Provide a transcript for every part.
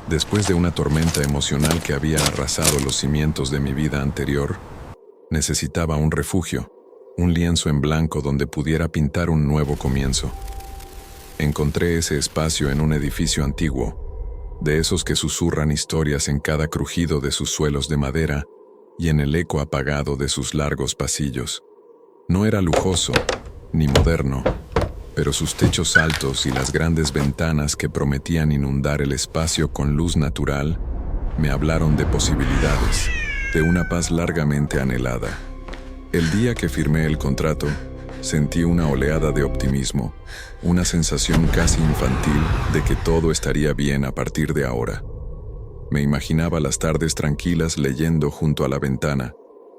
Después de una tormenta emocional que había arrasado los cimientos de mi vida anterior, necesitaba un refugio, un lienzo en blanco donde pudiera pintar un nuevo comienzo. Encontré ese espacio en un edificio antiguo, de esos que susurran historias en cada crujido de sus suelos de madera y en el eco apagado de sus largos pasillos. No era lujoso, ni moderno, pero sus techos altos y las grandes ventanas que prometían inundar el espacio con luz natural me hablaron de posibilidades, de una paz largamente anhelada. El día que firmé el contrato, sentí una oleada de optimismo, una sensación casi infantil de que todo estaría bien a partir de ahora. Me imaginaba las tardes tranquilas leyendo junto a la ventana,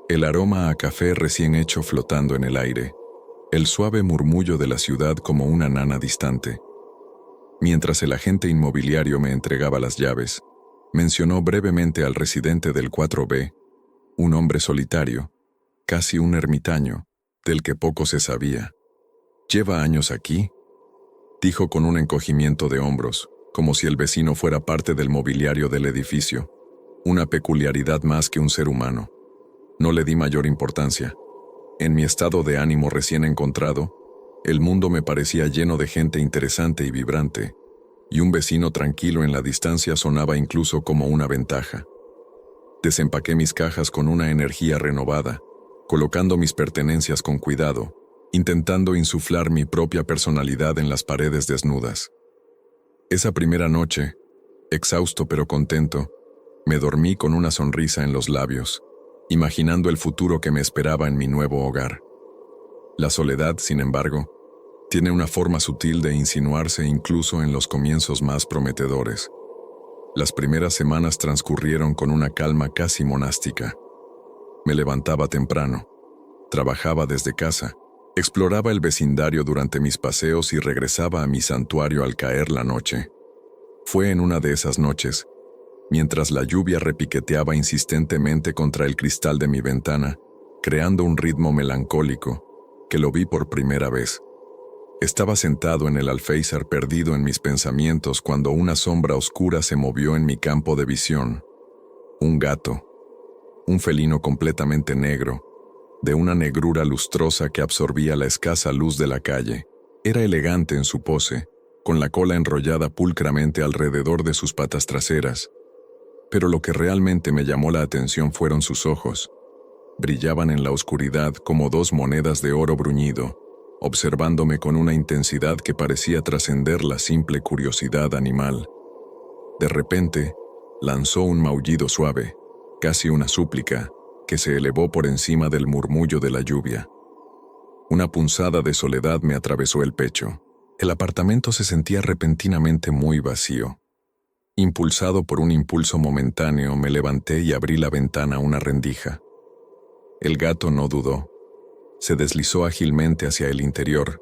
el aroma a café recién hecho flotando en el aire, el suave murmullo de la ciudad como una nana distante. Mientras el agente inmobiliario me entregaba las llaves, mencionó brevemente al residente del 4B, un hombre solitario, casi un ermitaño, del que poco se sabía. ¿Lleva años aquí?, dijo con un encogimiento de hombros, como si el vecino fuera parte del mobiliario del edificio, una peculiaridad más que un ser humano. No le di mayor importancia. En mi estado de ánimo recién encontrado, el mundo me parecía lleno de gente interesante y vibrante, y un vecino tranquilo en la distancia sonaba incluso como una ventaja. Desempaqué mis cajas con una energía renovada, colocando mis pertenencias con cuidado, intentando insuflar mi propia personalidad en las paredes desnudas. Esa primera noche, exhausto pero contento, me dormí con una sonrisa en los labios, imaginando el futuro que me esperaba en mi nuevo hogar. La soledad, sin embargo, tiene una forma sutil de insinuarse incluso en los comienzos más prometedores. Las primeras semanas transcurrieron con una calma casi monástica. Me levantaba temprano, trabajaba desde casa, exploraba el vecindario durante mis paseos y regresaba a mi santuario al caer la noche. Fue en una de esas noches, mientras la lluvia repiqueteaba insistentemente contra el cristal de mi ventana, creando un ritmo melancólico, que lo vi por primera vez. Estaba sentado en el alféizar perdido en mis pensamientos cuando una sombra oscura se movió en mi campo de visión. Un gato. Un felino completamente negro, de una negrura lustrosa que absorbía la escasa luz de la calle. Era elegante en su pose, con la cola enrollada pulcramente alrededor de sus patas traseras. Pero lo que realmente me llamó la atención fueron sus ojos. Brillaban en la oscuridad como dos monedas de oro bruñido, observándome con una intensidad que parecía trascender la simple curiosidad animal. De repente, lanzó un maullido suave, casi una súplica, que se elevó por encima del murmullo de la lluvia. Una punzada de soledad me atravesó el pecho. El apartamento se sentía repentinamente muy vacío. Impulsado por un impulso momentáneo, me levanté y abrí la ventana una rendija. El gato no dudó. Se deslizó ágilmente hacia el interior,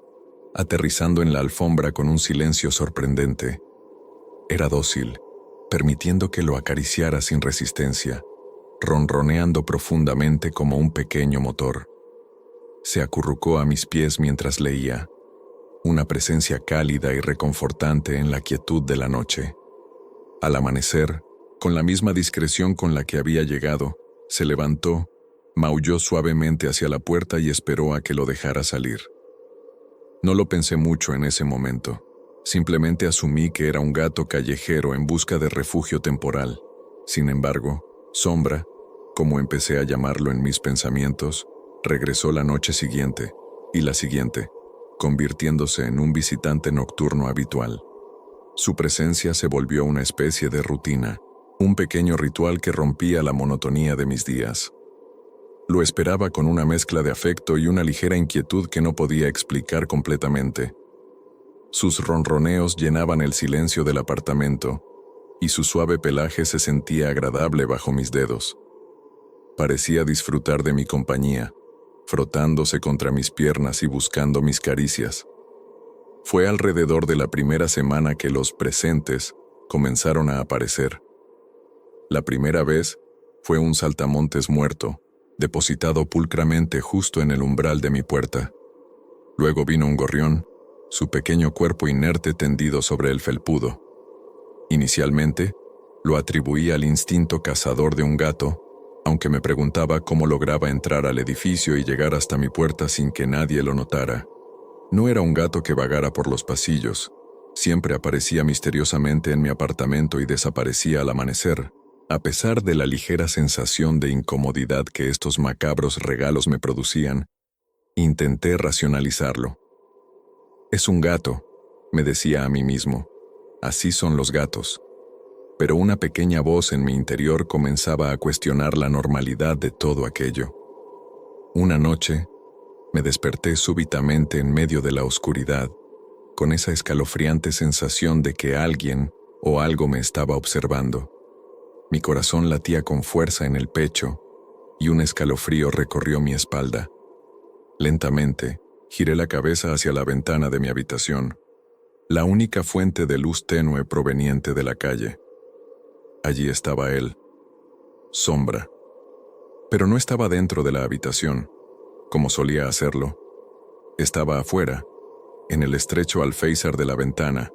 aterrizando en la alfombra con un silencio sorprendente. Era dócil, permitiendo que lo acariciara sin resistencia, ronroneando profundamente como un pequeño motor. Se acurrucó a mis pies mientras leía, una presencia cálida y reconfortante en la quietud de la noche. Al amanecer, con la misma discreción con la que había llegado, se levantó, maulló suavemente hacia la puerta y esperó a que lo dejara salir. No lo pensé mucho en ese momento. Simplemente asumí que era un gato callejero en busca de refugio temporal. Sin embargo, Sombra, como empecé a llamarlo en mis pensamientos, regresó la noche siguiente, y la siguiente, convirtiéndose en un visitante nocturno habitual. Su presencia se volvió una especie de rutina, un pequeño ritual que rompía la monotonía de mis días. Lo esperaba con una mezcla de afecto y una ligera inquietud que no podía explicar completamente. Sus ronroneos llenaban el silencio del apartamento, y su suave pelaje se sentía agradable bajo mis dedos. Parecía disfrutar de mi compañía, frotándose contra mis piernas y buscando mis caricias. Fue alrededor de la primera semana que los presentes comenzaron a aparecer. La primera vez fue un saltamontes muerto, depositado pulcramente justo en el umbral de mi puerta. Luego vino un gorrión, su pequeño cuerpo inerte tendido sobre el felpudo. Inicialmente, Lo atribuí al instinto cazador de un gato, aunque me preguntaba cómo lograba entrar al edificio y llegar hasta mi puerta sin que nadie lo notara. No era un gato que vagara por los pasillos. Siempre aparecía misteriosamente en mi apartamento y desaparecía al amanecer, a pesar de la ligera sensación de incomodidad que estos macabros regalos me producían. Intenté racionalizarlo. «Es un gato», me decía a mí mismo. «Así son los gatos». Pero una pequeña voz en mi interior comenzaba a cuestionar la normalidad de todo aquello. Una noche, me desperté súbitamente en medio de la oscuridad, con esa escalofriante sensación de que alguien o algo me estaba observando. Mi corazón latía con fuerza en el pecho y un escalofrío recorrió mi espalda. Lentamente, giré la cabeza hacia la ventana de mi habitación, la única fuente de luz tenue proveniente de la calle. Allí estaba él, sombra. Pero no estaba dentro de la habitación, como solía hacerlo. Estaba afuera, en el estrecho alféizar de la ventana,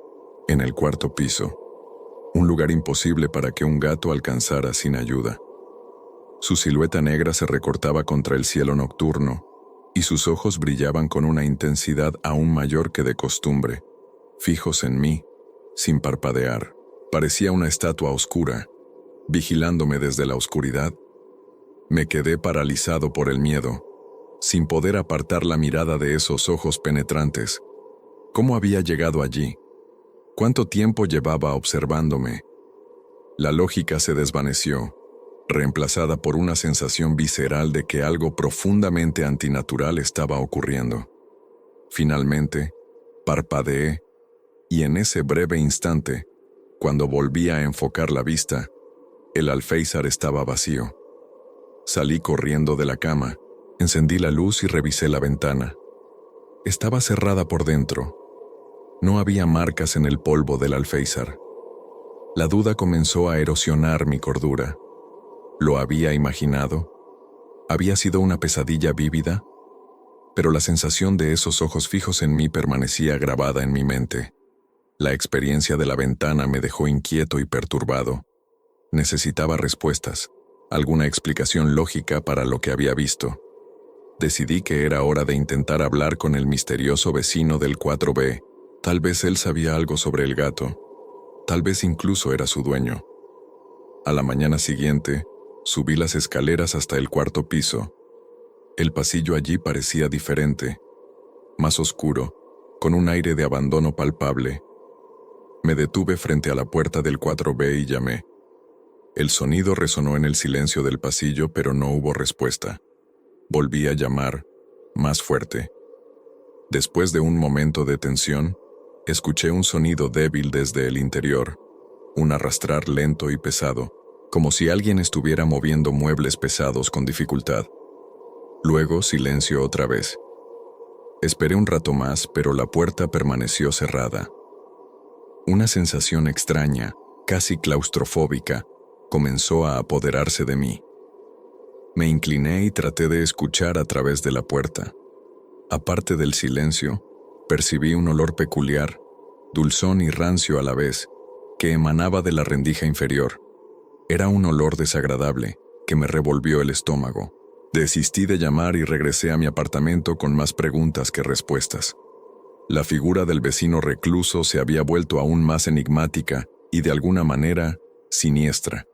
en el cuarto piso, un lugar imposible para que un gato alcanzara sin ayuda. Su silueta negra se recortaba contra el cielo nocturno, y sus ojos brillaban con una intensidad aún mayor que de costumbre, fijos en mí, sin parpadear. Parecía una estatua oscura, vigilándome desde la oscuridad. Me quedé paralizado por el miedo, sin poder apartar la mirada de esos ojos penetrantes. ¿Cómo había llegado allí? ¿Cuánto tiempo llevaba observándome? La lógica se desvaneció, reemplazada por una sensación visceral de que algo profundamente antinatural estaba ocurriendo. Finalmente, parpadeé, y en ese breve instante, cuando volví a enfocar la vista, el alféizar estaba vacío. Salí corriendo de la cama, encendí la luz y revisé la ventana. Estaba cerrada por dentro. No había marcas en el polvo del alféizar. La duda comenzó a erosionar mi cordura. ¿Lo había imaginado? ¿Había sido una pesadilla vívida? Pero la sensación de esos ojos fijos en mí permanecía grabada en mi mente. La experiencia de la ventana me dejó inquieto y perturbado. Necesitaba respuestas, alguna explicación lógica para lo que había visto. Decidí que era hora de intentar hablar con el misterioso vecino del 4B. Tal vez él sabía algo sobre el gato. Tal vez incluso era su dueño. A la mañana siguiente, subí las escaleras hasta el cuarto piso. El pasillo allí parecía diferente, más oscuro, con un aire de abandono palpable. Me detuve frente a la puerta del 4B y llamé. El sonido resonó en el silencio del pasillo, pero no hubo respuesta. Volví a llamar, más fuerte. Después de un momento de tensión, escuché un sonido débil desde el interior, un arrastrar lento y pesado, como si alguien estuviera moviendo muebles pesados con dificultad. Luego silencio otra vez. Esperé un rato más, pero la puerta permaneció cerrada. Una sensación extraña, casi claustrofóbica, comenzó a apoderarse de mí. Me incliné y traté de escuchar a través de la puerta. Aparte del silencio, percibí un olor peculiar, dulzón y rancio a la vez, que emanaba de la rendija inferior. Era un olor desagradable, que me revolvió el estómago. Desistí de llamar y regresé a mi apartamento con más preguntas que respuestas. La figura del vecino recluso se había vuelto aún más enigmática y de alguna manera siniestra.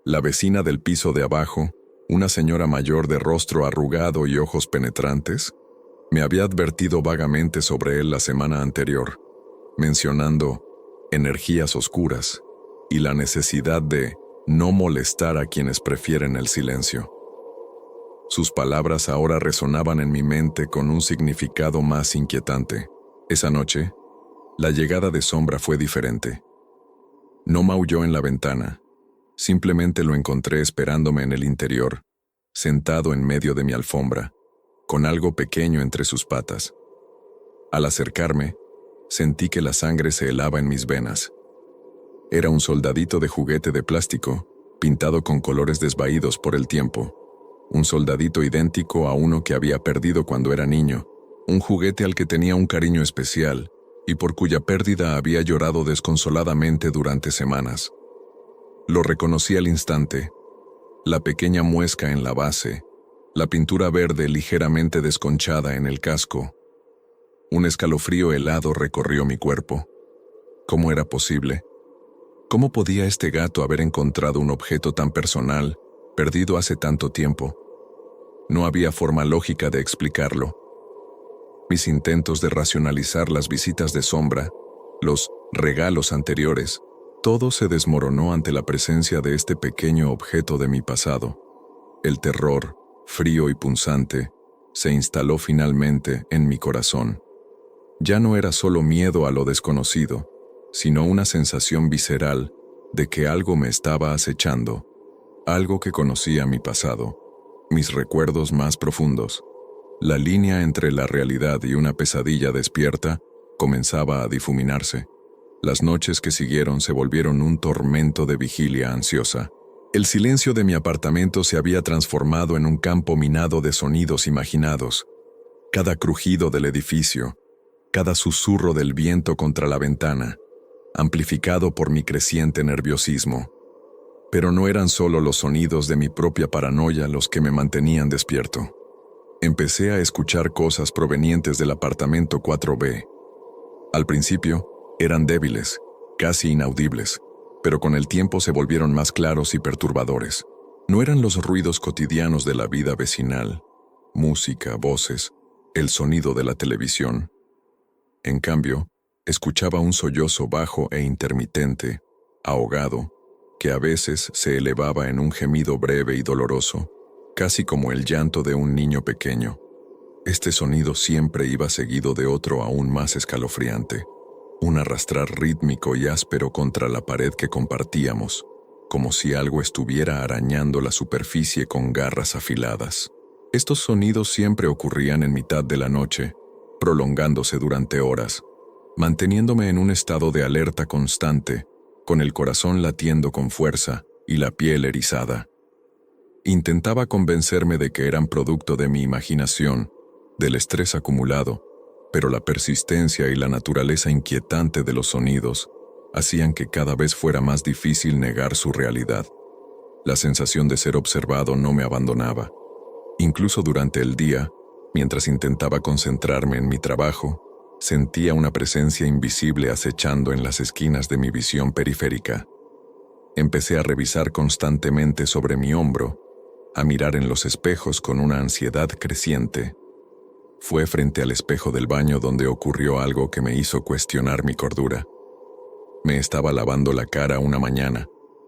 La vecina del piso de abajo, una señora mayor de rostro arrugado y ojos penetrantes, me había advertido vagamente sobre él la semana anterior, mencionando energías oscuras y la necesidad de no molestar a quienes prefieren el silencio. Sus palabras ahora resonaban en mi mente con un significado más inquietante. Esa noche, la llegada de Sombra fue diferente. No maulló en la ventana, simplemente lo encontré esperándome en el interior, sentado en medio de mi alfombra, con algo pequeño entre sus patas. Al acercarme, sentí que la sangre se helaba en mis venas. Era un soldadito de juguete de plástico, pintado con colores desvaídos por el tiempo. Un soldadito idéntico a uno que había perdido cuando era niño, un juguete al que tenía un cariño especial y por cuya pérdida había llorado desconsoladamente durante semanas. Lo reconocí al instante. La pequeña muesca en la base, la pintura verde ligeramente desconchada en el casco. Un escalofrío helado recorrió mi cuerpo. ¿Cómo era posible? ¿Cómo podía este gato haber encontrado un objeto tan personal, perdido hace tanto tiempo? No había forma lógica de explicarlo. Mis intentos de racionalizar las visitas de sombra, los regalos anteriores, todo se desmoronó ante la presencia de este pequeño objeto de mi pasado. El terror, frío y punzante, se instaló finalmente en mi corazón. Ya no era solo miedo a lo desconocido, sino una sensación visceral de que algo me estaba acechando, algo que conocía mi pasado, mis recuerdos más profundos. La línea entre la realidad y una pesadilla despierta comenzaba a difuminarse. Las noches que siguieron se volvieron un tormento de vigilia ansiosa. El silencio de mi apartamento se había transformado en un campo minado de sonidos imaginados. Cada crujido del edificio, cada susurro del viento contra la ventana, amplificado por mi creciente nerviosismo. Pero no eran solo los sonidos de mi propia paranoia los que me mantenían despierto. Empecé a escuchar cosas provenientes del apartamento 4B. Al principio, eran débiles, casi inaudibles, pero con el tiempo se volvieron más claros y perturbadores. No eran los ruidos cotidianos de la vida vecinal, música, voces, el sonido de la televisión. En cambio, escuchaba un sollozo bajo e intermitente, ahogado, que a veces se elevaba en un gemido breve y doloroso, casi como el llanto de un niño pequeño. Este sonido siempre iba seguido de otro aún más escalofriante, un arrastrar rítmico y áspero contra la pared que compartíamos, como si algo estuviera arañando la superficie con garras afiladas. Estos sonidos siempre ocurrían en mitad de la noche, prolongándose durante horas, manteniéndome en un estado de alerta constante, con el corazón latiendo con fuerza y la piel erizada. Intentaba convencerme de que eran producto de mi imaginación, del estrés acumulado, pero la persistencia y la naturaleza inquietante de los sonidos hacían que cada vez fuera más difícil negar su realidad. La sensación de ser observado no me abandonaba. Incluso durante el día, mientras intentaba concentrarme en mi trabajo, sentía una presencia invisible acechando en las esquinas de mi visión periférica. Empecé a revisar constantemente sobre mi hombro, a mirar en los espejos con una ansiedad creciente. Fue frente al espejo del baño donde ocurrió algo que me hizo cuestionar mi cordura. Me estaba lavando la cara una mañana,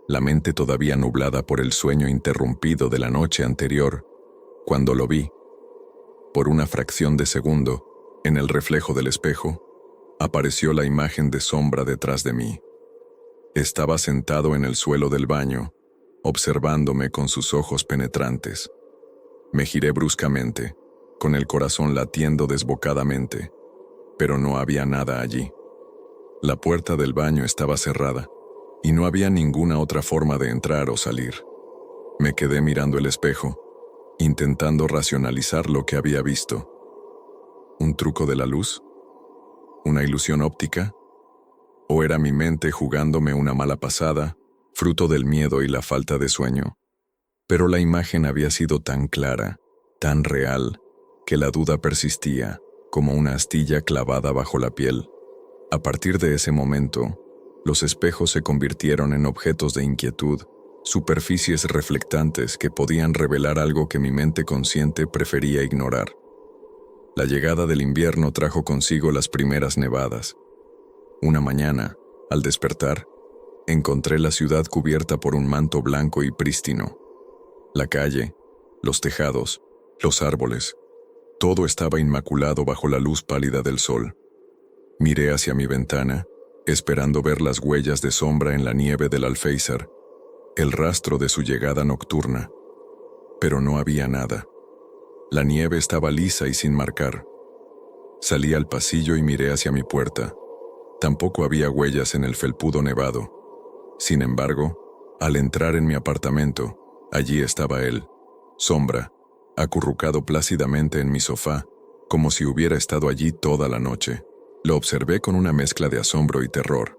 la mente todavía nublada por el sueño interrumpido de la noche anterior, cuando lo vi. Por una fracción de segundo, en el reflejo del espejo, apareció la imagen de sombra detrás de mí. Estaba sentado en el suelo del baño, observándome con sus ojos penetrantes. Me giré bruscamente, con el corazón latiendo desbocadamente, pero no había nada allí. La puerta del baño estaba cerrada, y no había ninguna otra forma de entrar o salir. Me quedé mirando el espejo, intentando racionalizar lo que había visto. ¿Un truco de la luz? ¿Una ilusión óptica? ¿O era mi mente jugándome una mala pasada, fruto del miedo y la falta de sueño? Pero la imagen había sido tan clara, tan real, que la duda persistía, como una astilla clavada bajo la piel. A partir de ese momento, los espejos se convirtieron en objetos de inquietud, superficies reflectantes que podían revelar algo que mi mente consciente prefería ignorar. La llegada del invierno trajo consigo las primeras nevadas. Una mañana, al despertar, encontré la ciudad cubierta por un manto blanco y prístino. La calle, los tejados, los árboles, todo estaba inmaculado bajo la luz pálida del sol. Miré hacia mi ventana, esperando ver las huellas de sombra en la nieve del alféizar, el rastro de su llegada nocturna. Pero no había nada. La nieve estaba lisa y sin marcar. Salí al pasillo y miré hacia mi puerta. Tampoco había huellas en el felpudo nevado. Sin embargo, al entrar en mi apartamento, allí estaba él, Sombra, acurrucado plácidamente en mi sofá, como si hubiera estado allí toda la noche. Lo observé con una mezcla de asombro y terror.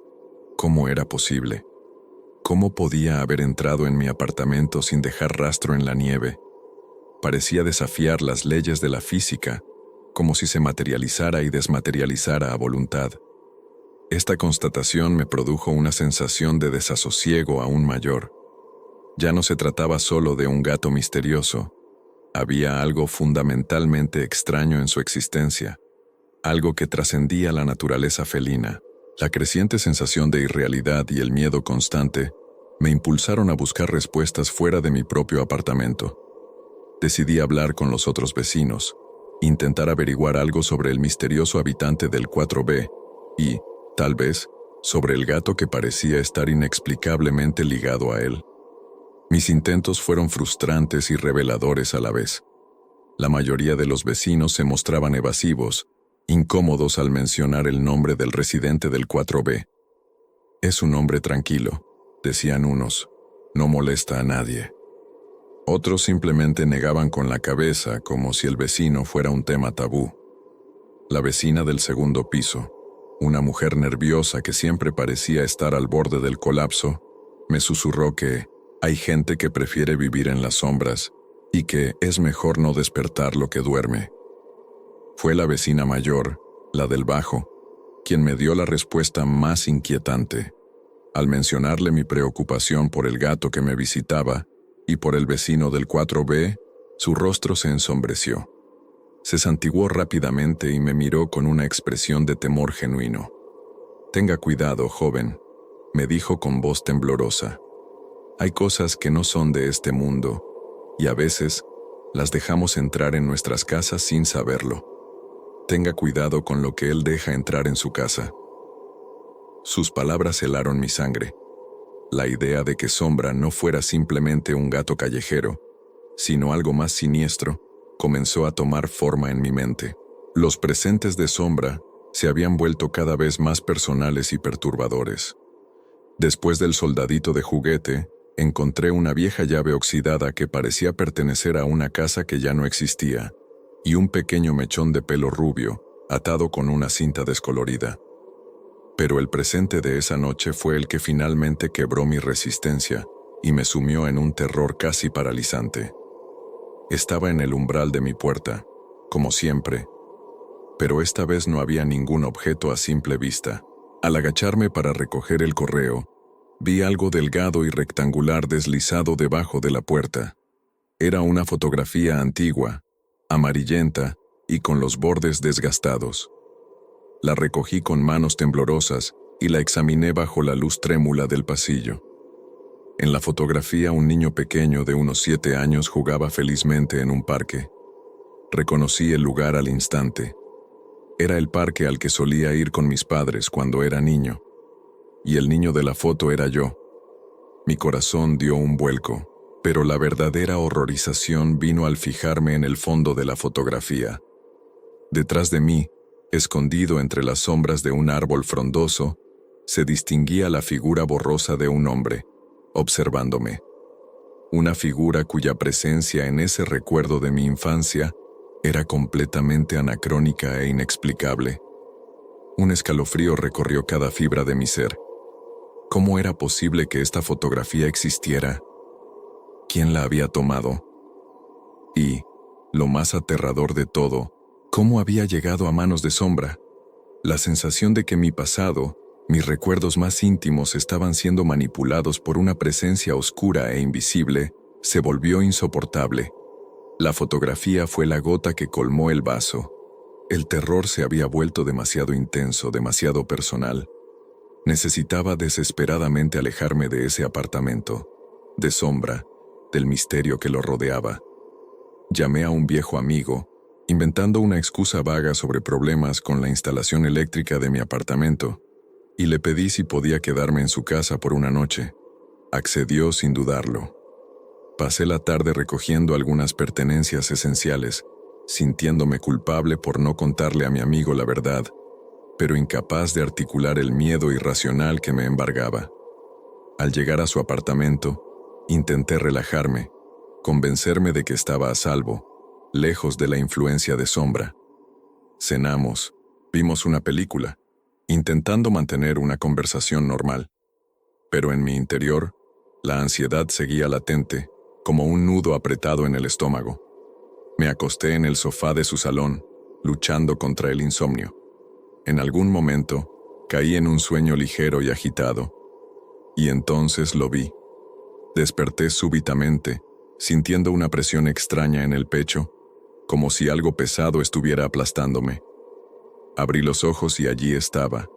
¿Cómo era posible? ¿Cómo podía haber entrado en mi apartamento sin dejar rastro en la nieve? Parecía desafiar las leyes de la física, como si se materializara y desmaterializara a voluntad. Esta constatación me produjo una sensación de desasosiego aún mayor. Ya no se trataba solo de un gato misterioso. Había algo fundamentalmente extraño en su existencia, algo que trascendía la naturaleza felina. La creciente sensación de irrealidad y el miedo constante me impulsaron a buscar respuestas fuera de mi propio apartamento. Decidí hablar con los otros vecinos, intentar averiguar algo sobre el misterioso habitante del 4B y, tal vez, sobre el gato que parecía estar inexplicablemente ligado a él. Mis intentos fueron frustrantes y reveladores a la vez. La mayoría de los vecinos se mostraban evasivos, incómodos al mencionar el nombre del residente del 4B. Es un hombre tranquilo, decían unos, no molesta a nadie. Otros simplemente negaban con la cabeza como si el vecino fuera un tema tabú. La vecina del segundo piso, una mujer nerviosa que siempre parecía estar al borde del colapso, me susurró que hay gente que prefiere vivir en las sombras y que es mejor no despertar lo que duerme. Fue la vecina mayor, la del bajo, quien me dio la respuesta más inquietante. Al mencionarle mi preocupación por el gato que me visitaba y por el vecino del 4B, su rostro se ensombreció. Se santiguó rápidamente y me miró con una expresión de temor genuino. «Tenga cuidado, joven», me dijo con voz temblorosa. «Hay cosas que no son de este mundo, y a veces las dejamos entrar en nuestras casas sin saberlo. Tenga cuidado con lo que él deja entrar en su casa». Sus palabras helaron mi sangre. La idea de que Sombra no fuera simplemente un gato callejero, sino algo más siniestro, comenzó a tomar forma en mi mente. Los presentes de Sombra se habían vuelto cada vez más personales y perturbadores. Después del soldadito de juguete, encontré una vieja llave oxidada que parecía pertenecer a una casa que ya no existía, y un pequeño mechón de pelo rubio, atado con una cinta descolorida. Pero el presente de esa noche fue el que finalmente quebró mi resistencia y me sumió en un terror casi paralizante. Estaba en el umbral de mi puerta, como siempre, pero esta vez no había ningún objeto a simple vista. Al agacharme para recoger el correo, vi algo delgado y rectangular deslizado debajo de la puerta. Era una fotografía antigua, amarillenta y con los bordes desgastados. La recogí con manos temblorosas y la examiné bajo la luz trémula del pasillo. En la fotografía un niño pequeño de unos 7 años jugaba felizmente en un parque. Reconocí el lugar al instante. Era el parque al que solía ir con mis padres cuando era niño, y el niño de la foto era yo. Mi corazón dio un vuelco, pero la verdadera horrorización vino al fijarme en el fondo de la fotografía. Detrás de mí, escondido entre las sombras de un árbol frondoso, se distinguía la figura borrosa de un hombre, observándome. Una figura cuya presencia en ese recuerdo de mi infancia era completamente anacrónica e inexplicable. Un escalofrío recorrió cada fibra de mi ser. ¿Cómo era posible que esta fotografía existiera? ¿Quién la había tomado? Y, lo más aterrador de todo, ¿cómo había llegado a manos de Sombra? La sensación de que mi pasado, mis recuerdos más íntimos estaban siendo manipulados por una presencia oscura e invisible, se volvió insoportable. La fotografía fue la gota que colmó el vaso. El terror se había vuelto demasiado intenso, demasiado personal. Necesitaba desesperadamente alejarme de ese apartamento, de Sombra, del misterio que lo rodeaba. Llamé a un viejo amigo, inventando una excusa vaga sobre problemas con la instalación eléctrica de mi apartamento, y le pedí si podía quedarme en su casa por una noche. Accedió sin dudarlo. Pasé la tarde recogiendo algunas pertenencias esenciales, sintiéndome culpable por no contarle a mi amigo la verdad, pero incapaz de articular el miedo irracional que me embargaba. Al llegar a su apartamento, intenté relajarme, convencerme de que estaba a salvo, lejos de la influencia de Sombra. Cenamos, vimos una película, intentando mantener una conversación normal. pero en mi interior, la ansiedad seguía latente, como un nudo apretado en el estómago. Me acosté en el sofá de su salón, luchando contra el insomnio. En algún momento, caí en un sueño ligero y agitado, y entonces lo vi. Desperté súbitamente, sintiendo una presión extraña en el pecho, como si algo pesado estuviera aplastándome. Abrí los ojos y allí estaba,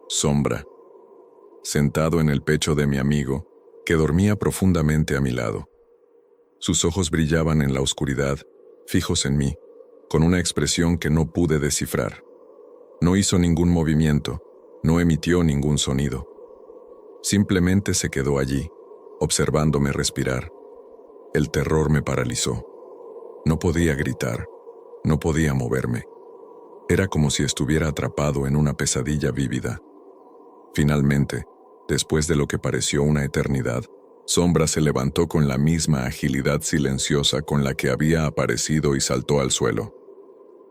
Sombra, sentado en el pecho de mi amigo, que dormía profundamente a mi lado. Sus ojos brillaban en la oscuridad, fijos en mí, con una expresión que no pude descifrar. No hizo ningún movimiento, no emitió ningún sonido. Simplemente se quedó allí, observándome respirar. El terror me paralizó. No podía gritar, no podía moverme. Era como si estuviera atrapado en una pesadilla vívida. Finalmente, después de lo que pareció una eternidad, Sombra se levantó con la misma agilidad silenciosa con la que había aparecido y saltó al suelo.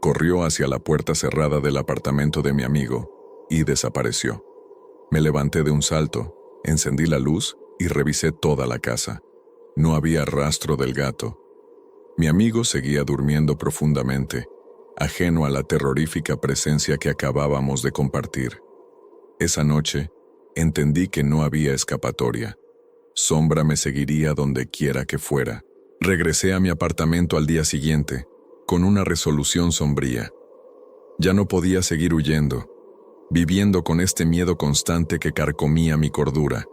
Corrió hacia la puerta cerrada del apartamento de mi amigo y desapareció. Me levanté de un salto, encendí la luz y revisé toda la casa. No había rastro del gato. Mi amigo seguía durmiendo profundamente, ajeno a la terrorífica presencia que acabábamos de compartir. Esa noche, entendí que no había escapatoria. Sombra me seguiría donde quiera que fuera. Regresé a mi apartamento al día siguiente, con una resolución sombría. Ya no podía seguir huyendo, viviendo con este miedo constante que carcomía mi cordura.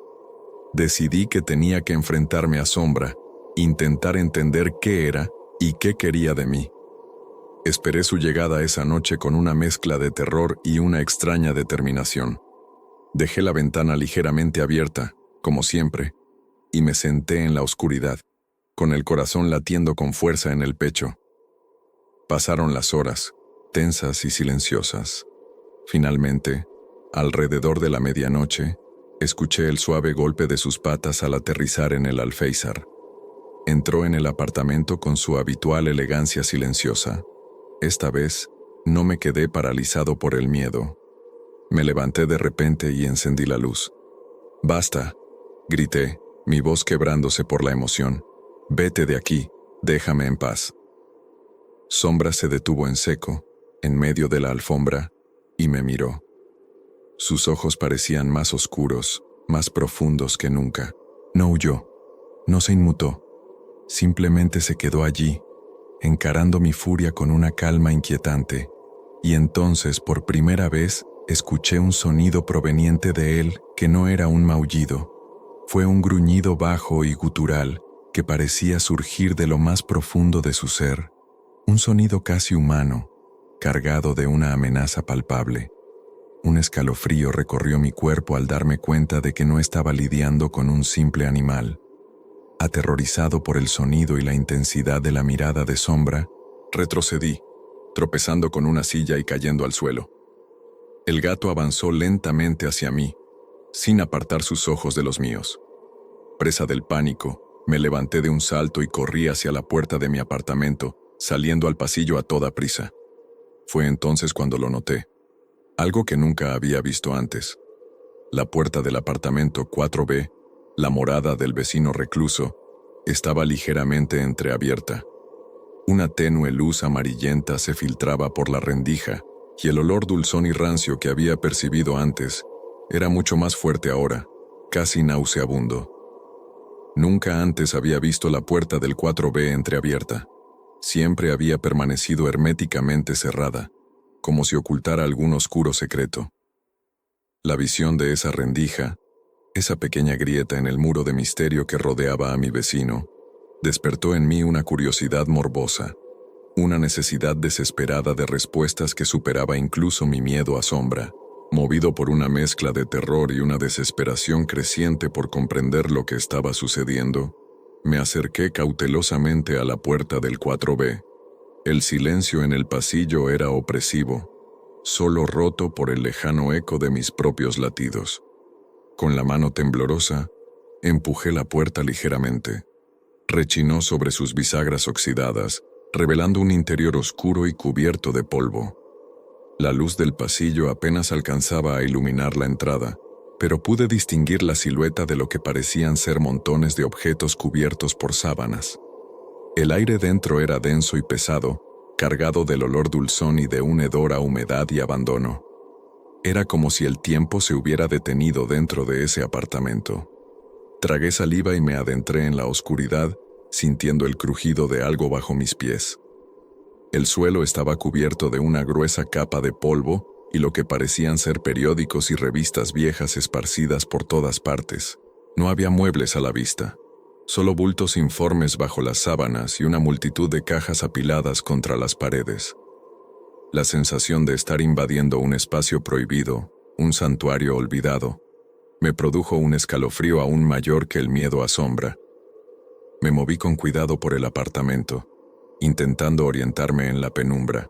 Decidí que tenía que enfrentarme a Sombra, intentar entender qué era y qué quería de mí. Esperé su llegada esa noche con una mezcla de terror y una extraña determinación. Dejé la ventana ligeramente abierta, como siempre, y me senté en la oscuridad, con el corazón latiendo con fuerza en el pecho. Pasaron las horas, tensas y silenciosas. Finalmente, alrededor de la medianoche, escuché el suave golpe de sus patas al aterrizar en el alféizar. Entró en el apartamento con su habitual elegancia silenciosa. Esta vez, no me quedé paralizado por el miedo. Me levanté de repente y encendí la luz. «Basta», grité, mi voz quebrándose por la emoción. «Vete de aquí, déjame en paz». Sombra se detuvo en seco, en medio de la alfombra, y me miró. Sus ojos parecían más oscuros, más profundos que nunca. No huyó, no se inmutó. Simplemente se quedó allí, encarando mi furia con una calma inquietante, y entonces, por primera vez, escuché un sonido proveniente de él que no era un maullido. Fue un gruñido bajo y gutural que parecía surgir de lo más profundo de su ser, un sonido casi humano, cargado de una amenaza palpable. Un escalofrío recorrió mi cuerpo al darme cuenta de que no estaba lidiando con un simple animal. Aterrorizado por el sonido y la intensidad de la mirada de Sombra, retrocedí, tropezando con una silla y cayendo al suelo. El gato avanzó lentamente hacia mí, sin apartar sus ojos de los míos. Presa del pánico, me levanté de un salto y corrí hacia la puerta de mi apartamento, saliendo al pasillo a toda prisa. Fue entonces cuando lo noté, algo que nunca había visto antes. La puerta del apartamento 4B, la morada del vecino recluso, estaba ligeramente entreabierta. Una tenue luz amarillenta se filtraba por la rendija, y el olor dulzón y rancio que había percibido antes era mucho más fuerte ahora, casi nauseabundo. Nunca antes había visto la puerta del 4B entreabierta. Siempre había permanecido herméticamente cerrada, como si ocultara algún oscuro secreto. La visión de esa rendija, esa pequeña grieta en el muro de misterio que rodeaba a mi vecino, despertó en mí una curiosidad morbosa, una necesidad desesperada de respuestas que superaba incluso mi miedo a Sombra. Movido por una mezcla de terror y una desesperación creciente por comprender lo que estaba sucediendo, me acerqué cautelosamente a la puerta del 4B. El silencio en el pasillo era opresivo, solo roto por el lejano eco de mis propios latidos. Con la mano temblorosa, empujé la puerta ligeramente. Rechinó sobre sus bisagras oxidadas, revelando un interior oscuro y cubierto de polvo. La luz del pasillo apenas alcanzaba a iluminar la entrada, pero pude distinguir la silueta de lo que parecían ser montones de objetos cubiertos por sábanas. El aire dentro era denso y pesado, cargado del olor dulzón y de un hedor a humedad y abandono. Era como si el tiempo se hubiera detenido dentro de ese apartamento. Tragué saliva y me adentré en la oscuridad, sintiendo el crujido de algo bajo mis pies. El suelo estaba cubierto de una gruesa capa de polvo y lo que parecían ser periódicos y revistas viejas esparcidas por todas partes. No había muebles a la vista, solo bultos informes bajo las sábanas y una multitud de cajas apiladas contra las paredes. La sensación de estar invadiendo un espacio prohibido, un santuario olvidado, me produjo un escalofrío aún mayor que el miedo a sombra. Me moví con cuidado por el apartamento, intentando orientarme en la penumbra.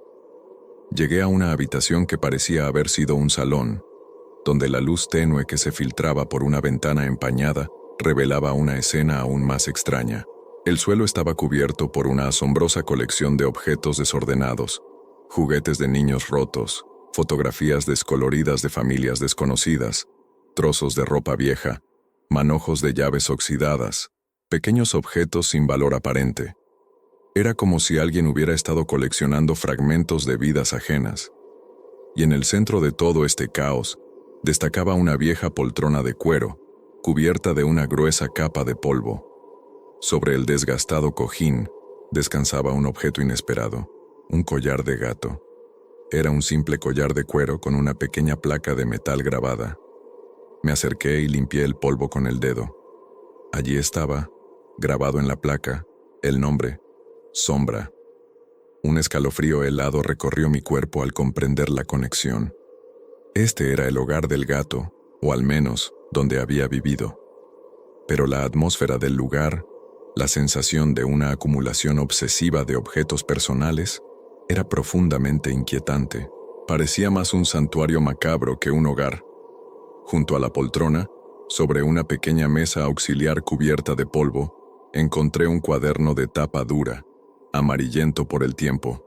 Llegué a una habitación que parecía haber sido un salón, donde la luz tenue que se filtraba por una ventana empañada revelaba una escena aún más extraña. El suelo estaba cubierto por una asombrosa colección de objetos desordenados, juguetes de niños rotos, fotografías descoloridas de familias desconocidas, trozos de ropa vieja, manojos de llaves oxidadas, pequeños objetos sin valor aparente. Era como si alguien hubiera estado coleccionando fragmentos de vidas ajenas. Y en el centro de todo este caos, destacaba una vieja poltrona de cuero, cubierta de una gruesa capa de polvo. Sobre el desgastado cojín, descansaba un objeto inesperado, un collar de gato. Era un simple collar de cuero con una pequeña placa de metal grabada. Me acerqué y limpié el polvo con el dedo. Allí estaba, grabado en la placa, el nombre, Sombra. Un escalofrío helado recorrió mi cuerpo al comprender la conexión. Este era el hogar del gato, o al menos, donde había vivido. Pero la atmósfera del lugar, la sensación de una acumulación obsesiva de objetos personales, era profundamente inquietante. Parecía más un santuario macabro que un hogar. Junto a la poltrona, sobre una pequeña mesa auxiliar cubierta de polvo, encontré un cuaderno de tapa dura, amarillento por el tiempo.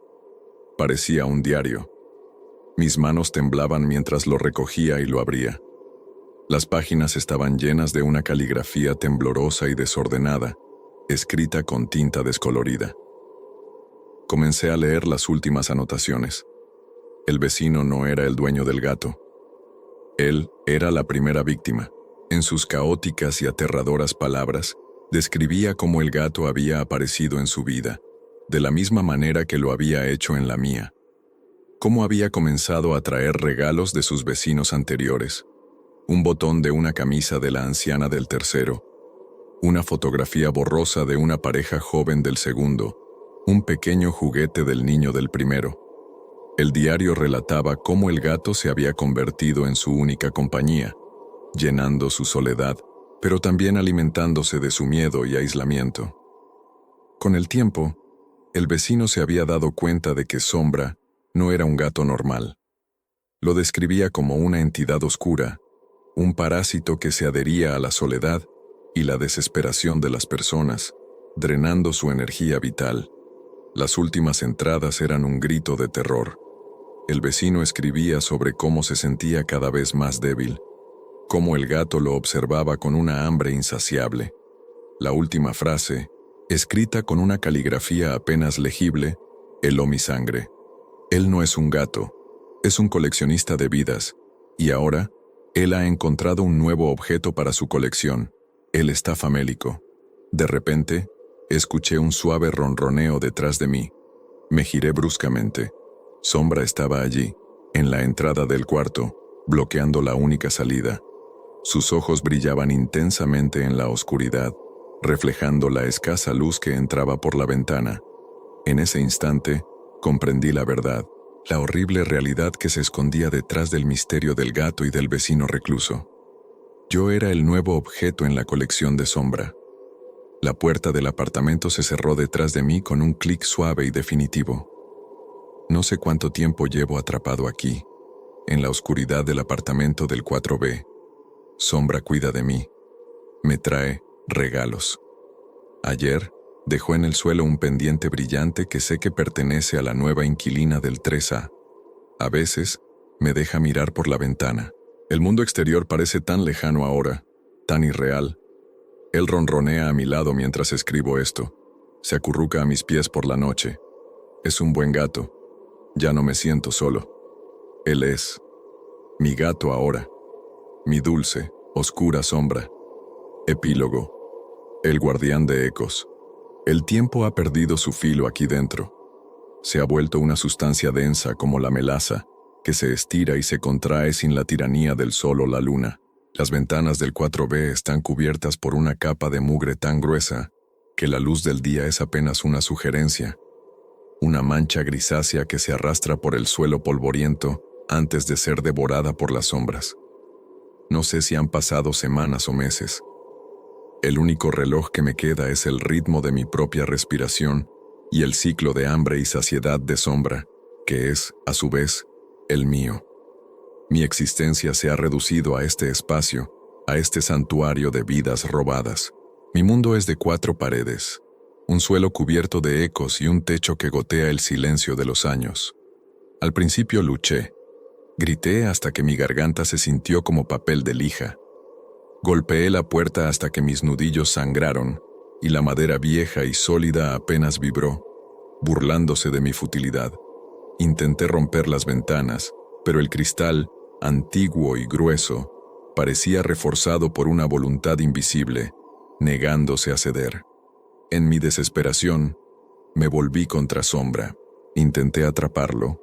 Parecía un diario. Mis manos temblaban mientras lo recogía y lo abría. Las páginas estaban llenas de una caligrafía temblorosa y desordenada, escrita con tinta descolorida. Comencé a leer las últimas anotaciones. El vecino no era el dueño del gato. Él era la primera víctima. En sus caóticas y aterradoras palabras, describía cómo el gato había aparecido en su vida, de la misma manera que lo había hecho en la mía. Cómo había comenzado a traer regalos de sus vecinos anteriores. Un botón de una camisa de la anciana del tercero, una fotografía borrosa de una pareja joven del segundo, un pequeño juguete del niño del primero. El diario relataba cómo el gato se había convertido en su única compañía, llenando su soledad, pero también alimentándose de su miedo y aislamiento. Con el tiempo, el vecino se había dado cuenta de que Sombra no era un gato normal. Lo describía como una entidad oscura, un parásito que se adhería a la soledad y la desesperación de las personas, drenando su energía vital. Las últimas entradas eran un grito de terror. El vecino escribía sobre cómo se sentía cada vez más débil, cómo el gato lo observaba con una hambre insaciable. La última frase, escrita con una caligrafía apenas legible, heló mi sangre. Él no es un gato, es un coleccionista de vidas, y ahora, él ha encontrado un nuevo objeto para su colección. Él está famélico. De repente, escuché un suave ronroneo detrás de mí. Me giré bruscamente. Sombra estaba allí, en la entrada del cuarto, bloqueando la única salida. Sus ojos brillaban intensamente en la oscuridad, reflejando la escasa luz que entraba por la ventana. En ese instante, comprendí la verdad, la horrible realidad que se escondía detrás del misterio del gato y del vecino recluso. Yo era el nuevo objeto en la colección de Sombra. La puerta del apartamento se cerró detrás de mí con un clic suave y definitivo. No sé cuánto tiempo llevo atrapado aquí, en la oscuridad del apartamento del 4B. Sombra cuida de mí. Me trae regalos. Ayer, dejó en el suelo un pendiente brillante que sé que pertenece a la nueva inquilina del 3A. A veces, me deja mirar por la ventana. El mundo exterior parece tan lejano ahora, tan irreal. Él ronronea a mi lado mientras escribo esto. Se acurruca a mis pies por la noche. Es un buen gato. Ya no me siento solo. Él es mi gato ahora. Mi dulce, oscura sombra. Epílogo. El guardián de ecos. El tiempo ha perdido su filo aquí dentro. Se ha vuelto una sustancia densa como la melaza, que se estira y se contrae sin la tiranía del sol o la luna. Las ventanas del 4B están cubiertas por una capa de mugre tan gruesa que la luz del día es apenas una sugerencia, una mancha grisácea que se arrastra por el suelo polvoriento antes de ser devorada por las sombras. No sé si han pasado semanas o meses. El único reloj que me queda es el ritmo de mi propia respiración y el ciclo de hambre y saciedad de sombra, que es, a su vez, el mío. Mi existencia se ha reducido a este espacio, a este santuario de vidas robadas. Mi mundo es de 4 paredes, un suelo cubierto de ecos y un techo que gotea el silencio de los años. Al principio luché. Grité hasta que mi garganta se sintió como papel de lija. Golpeé la puerta hasta que mis nudillos sangraron y la madera vieja y sólida apenas vibró, burlándose de mi futilidad. Intenté romper las ventanas, pero el cristal, antiguo y grueso, parecía reforzado por una voluntad invisible, negándose a ceder. En mi desesperación, me volví contra Sombra. Intenté atraparlo,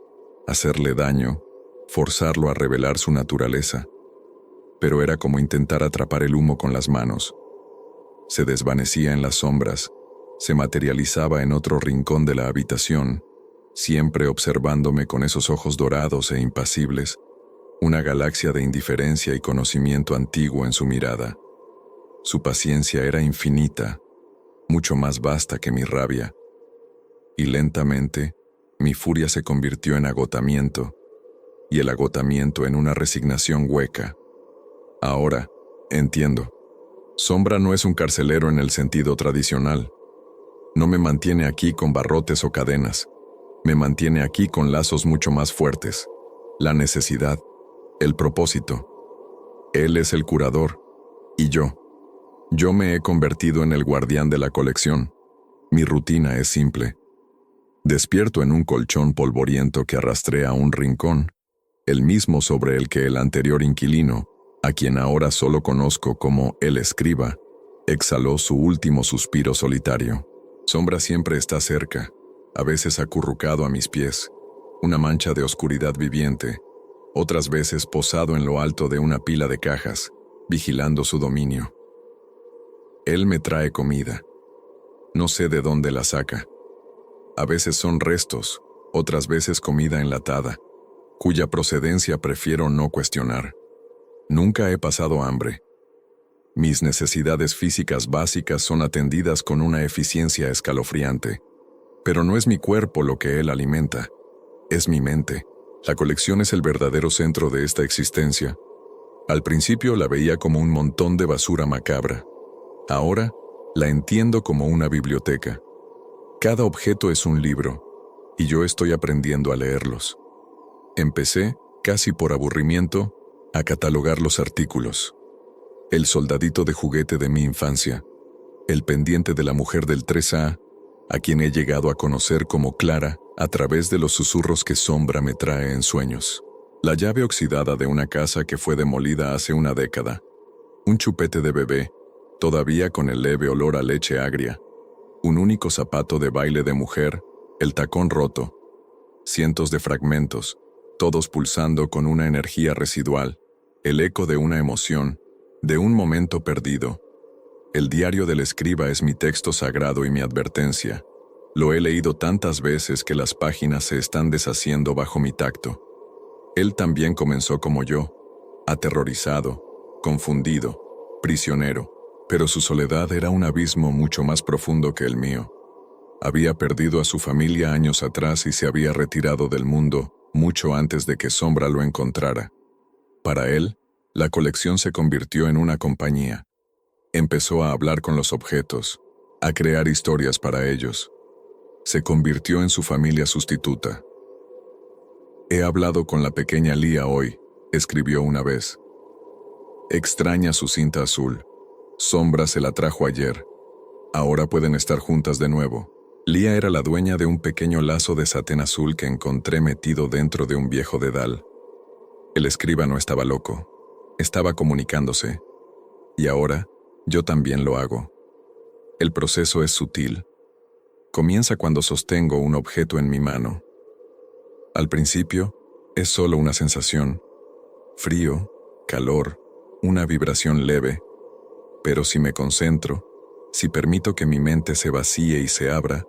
hacerle daño, forzarlo a revelar su naturaleza. Pero era como intentar atrapar el humo con las manos. Se desvanecía en las sombras, se materializaba en otro rincón de la habitación, siempre observándome con esos ojos dorados e impasibles, una galaxia de indiferencia y conocimiento antiguo en su mirada. Su paciencia era infinita, mucho más vasta que mi rabia. Y lentamente, mi furia se convirtió en agotamiento, y el agotamiento en una resignación hueca. Ahora, entiendo. Sombra no es un carcelero en el sentido tradicional. No me mantiene aquí con barrotes o cadenas. Me mantiene aquí con lazos mucho más fuertes. La necesidad, el propósito. Él es el curador, y yo me he convertido en el guardián de la colección. Mi rutina es simple. Despierto en un colchón polvoriento que arrastré a un rincón, el mismo sobre el que el anterior inquilino, a quien ahora solo conozco como el escriba, exhaló su último suspiro solitario. Sombra siempre está cerca, a veces acurrucado a mis pies, una mancha de oscuridad viviente, otras veces posado en lo alto de una pila de cajas, vigilando su dominio. Él me trae comida. No sé de dónde la saca. A veces son restos, otras veces comida enlatada, cuya procedencia prefiero no cuestionar. Nunca he pasado hambre. Mis necesidades físicas básicas son atendidas con una eficiencia escalofriante. Pero no es mi cuerpo lo que él alimenta, es mi mente. La colección es el verdadero centro de esta existencia. Al principio la veía como un montón de basura macabra. Ahora la entiendo como una biblioteca. Cada objeto es un libro, y yo estoy aprendiendo a leerlos. Empecé, casi por aburrimiento, a catalogar los artículos. El soldadito de juguete de mi infancia, el pendiente de la mujer del 3A, a quien he llegado a conocer como Clara a través de los susurros que Sombra me trae en sueños. La llave oxidada de una casa que fue demolida hace una década. Un chupete de bebé, todavía con el leve olor a leche agria. Un único zapato de baile de mujer, el tacón roto. Cientos de fragmentos, todos pulsando con una energía residual, el eco de una emoción, de un momento perdido. El diario del escriba es mi texto sagrado y mi advertencia. Lo he leído tantas veces que las páginas se están deshaciendo bajo mi tacto. Él también comenzó como yo, aterrorizado, confundido, prisionero, pero su soledad era un abismo mucho más profundo que el mío. Había perdido a su familia años atrás y se había retirado del mundo mucho antes de que Sombra lo encontrara. Para él, la colección se convirtió en una compañía. Empezó a hablar con los objetos, a crear historias para ellos. Se convirtió en su familia sustituta. He hablado con la pequeña Lía hoy, escribió una vez. Extraña su cinta azul. Sombra se la trajo ayer. Ahora pueden estar juntas de nuevo. Lía era la dueña de un pequeño lazo de satén azul que encontré metido dentro de un viejo dedal. El escriba no estaba loco. Estaba comunicándose. Y ahora, yo también lo hago. El proceso es sutil. Comienza cuando sostengo un objeto en mi mano. Al principio, es solo una sensación. Frío, calor, una vibración leve. Pero si me concentro, si permito que mi mente se vacíe y se abra,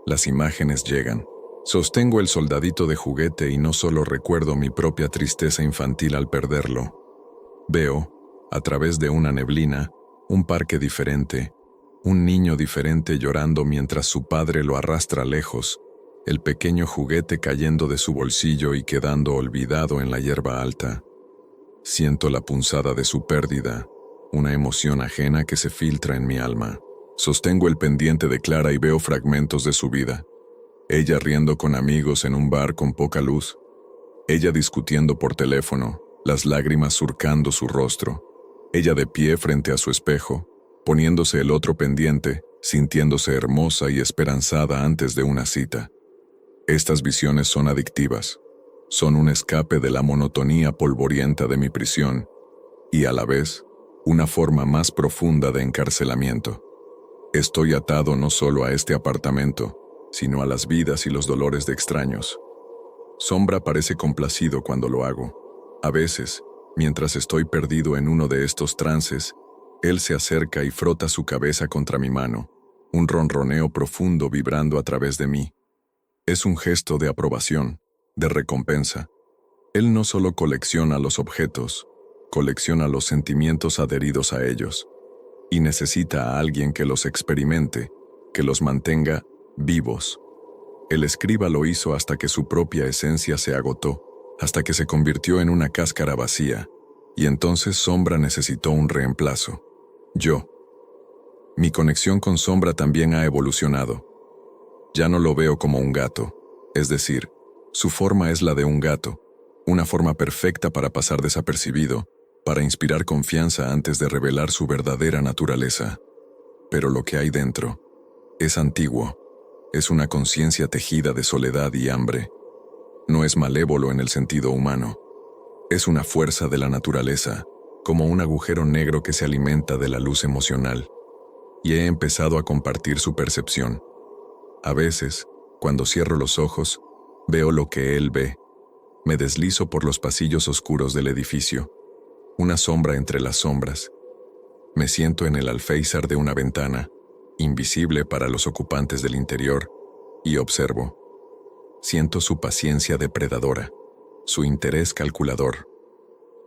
las imágenes llegan. Sostengo el soldadito de juguete y no solo recuerdo mi propia tristeza infantil al perderlo. Veo, a través de una neblina, un parque diferente, un niño diferente llorando mientras su padre lo arrastra lejos, el pequeño juguete cayendo de su bolsillo y quedando olvidado en la hierba alta. Siento la punzada de su pérdida, una emoción ajena que se filtra en mi alma. Sostengo el pendiente de Clara y veo fragmentos de su vida. Ella riendo con amigos en un bar con poca luz. Ella discutiendo por teléfono, las lágrimas surcando su rostro. Ella de pie frente a su espejo, poniéndose el otro pendiente, sintiéndose hermosa y esperanzada antes de una cita. Estas visiones son adictivas. Son un escape de la monotonía polvorienta de mi prisión y, a la vez, una forma más profunda de encarcelamiento. Estoy atado no solo a este apartamento, sino a las vidas y los dolores de extraños. Sombra parece complacido cuando lo hago. A veces, mientras estoy perdido en uno de estos trances, él se acerca y frota su cabeza contra mi mano, un ronroneo profundo vibrando a través de mí. Es un gesto de aprobación, de recompensa. Él no solo colecciona los objetos, colecciona los sentimientos adheridos a ellos, y necesita a alguien que los experimente, que los mantenga vivos. El escriba lo hizo hasta que su propia esencia se agotó, hasta que se convirtió en una cáscara vacía, y entonces Sombra necesitó un reemplazo. Yo. Mi conexión con Sombra también ha evolucionado. Ya no lo veo como un gato, es decir, su forma es la de un gato, una forma perfecta para pasar desapercibido, para inspirar confianza antes de revelar su verdadera naturaleza. Pero lo que hay dentro es antiguo, es una conciencia tejida de soledad y hambre. No es malévolo en el sentido humano. Es una fuerza de la naturaleza, como un agujero negro que se alimenta de la luz emocional. Y he empezado a compartir su percepción. A veces, cuando cierro los ojos, veo lo que él ve. Me deslizo por los pasillos oscuros del edificio, una sombra entre las sombras. Me siento en el alféizar de una ventana, invisible para los ocupantes del interior, y observo. Siento su paciencia depredadora, su interés calculador.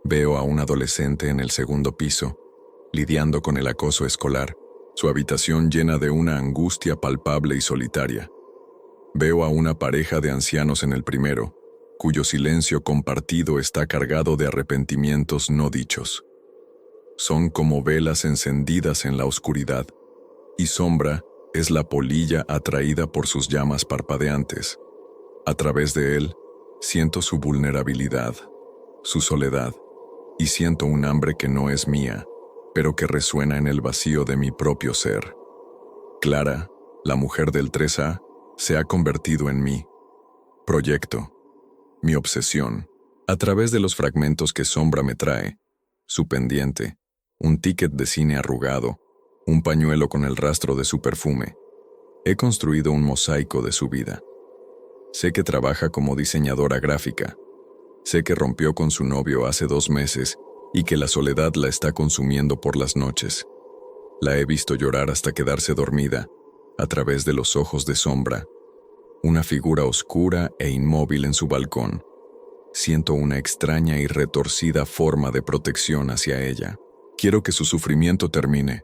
Veo a un adolescente en el segundo piso, lidiando con el acoso escolar, su habitación llena de una angustia palpable y solitaria. Veo a una pareja de ancianos en el primero, cuyo silencio compartido está cargado de arrepentimientos no dichos. Son como velas encendidas en la oscuridad, y Sombra es la polilla atraída por sus llamas parpadeantes. A través de él, siento su vulnerabilidad, su soledad, y siento un hambre que no es mía, pero que resuena en el vacío de mi propio ser. Clara, la mujer del 3A, se ha convertido en mi proyecto, mi obsesión, a través de los fragmentos que Sombra me trae, su pendiente, un ticket de cine arrugado, un pañuelo con el rastro de su perfume. He construido un mosaico de su vida. Sé que trabaja como diseñadora gráfica. Sé que rompió con su novio hace 2 meses y que la soledad la está consumiendo por las noches. La he visto llorar hasta quedarse dormida, a través de los ojos de Sombra, una figura oscura e inmóvil en su balcón. Siento una extraña y retorcida forma de protección hacia ella. Quiero que su sufrimiento termine.